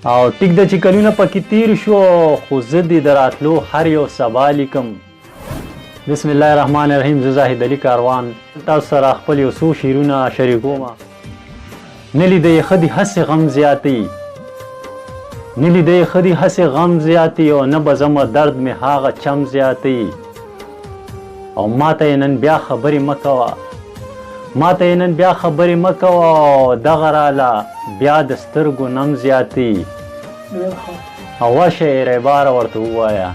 او ټیک ده چې کلونه پکې تیر شو خو زه دې د راتلو هر یو سبا لیکم. بسم الله الرحمن الرحیم. زه زاهد علي کاروان تاسو سره خپل یو څو شعرونه شریکوم. نه لیدی ښه دي هسې غم زیاتوي، نه لیدی ښه دي هسې غم زیاتوي او نه به زمه درد مې هغه چم زیاتوي. او ماته یې نن بیا خبرې مه کوه، ماته یې نن بیا خبرې مه کوه او دغه راله بیا د سترګو نم زیاتوي. او ورشه یې ریباره ورته ووایه،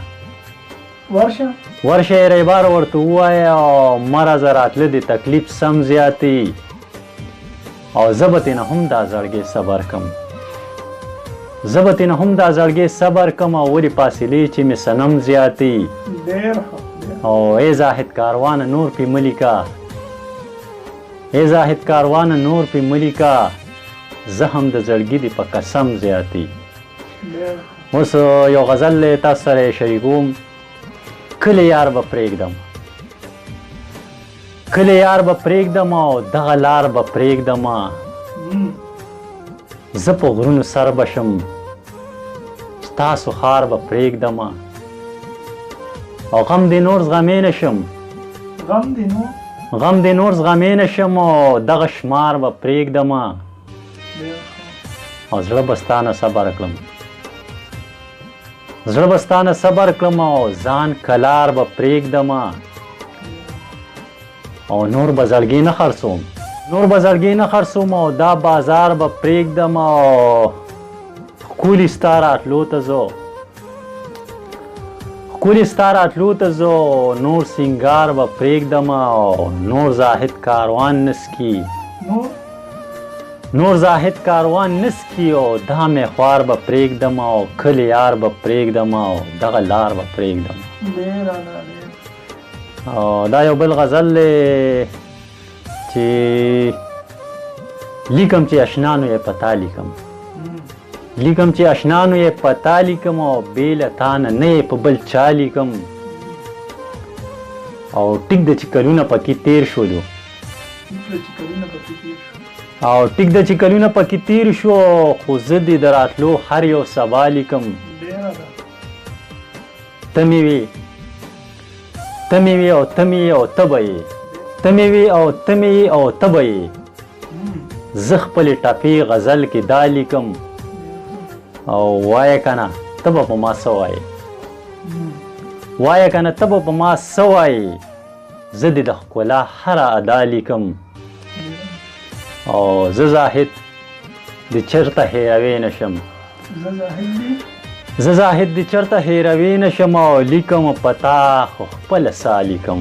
ورشه یې ریباره ورته ووایه او مرضه راتله د تکلیف سم زیاتوي. او زه به ترېنه هم دا زړګی صبر کم، زه به ترېنه هم دا زړګی صبر کم او ولې فاصلې چې مې صنم زیاتوي. او ای زاهد کاروانه نور پې مه لیکه، ای زاهد کاروانه نور پې مه لیکه، زه هم د زړګي دې په قسم زیاتوي. اوس یو غزل تاسو سره یې شریکوم. کله یار به پرېږدم، کله یار به پرېږدم او دغه لار به پرېږدم، زه په غرونو سر به شم ستاسو ښار به پرېږدم. او غم دې نور زغمی نه شم، غم دې نور زغمی نه شم او دغه شمار به پرېږدم. او زړه به ستانه صبر کړم، زړه به ستانه صبر کړم او ځان کلار به پرېږدم. او نور به زړګي نه خرڅوم، نور به زړګي نه خرڅوم او دا بازار به پرېږدم. او ښکلي ستا راتلو ته زه، ښکلي ستا راتلو ته زه نور سینګار به پرېږدم. او نور زاهد کاروان نسکي، نور زاهد کاروان نسکي او دا مې خوار به پرېږدم او کلی یار به پرېږدم او دغه لار به پرېږدم. او دا یو بل غزل دی چې لیکم چې اشنانو یې پتا لیکم، لیکم چې اشنانو یې پتا لیکم او بې له تا نه نه یې په بل چا لیکم. او ټیک ده چې کلونه پکې تیر شولو، او ټیک ده چې کلونه پکې تیر شو خو زه دې د راتلو هر یو سبا لیکم. ته مې وې، ته مې وې او ته مې یې او ته به یې، ته مې وې او ته مې یې او ته به یې، زه خپلې ټپې غزل کې دا لیکم. او وایه که نه ته به په ما څه وایې، وایه که نه ته به په ما څه وایې، زه دې د ښکلا هره ادا لیکم. او زه زاهد د چرته هیروې نه شم، زه زاهد د چرته هیروې نه شم او لیکم په تا خو خپله سا لیکم.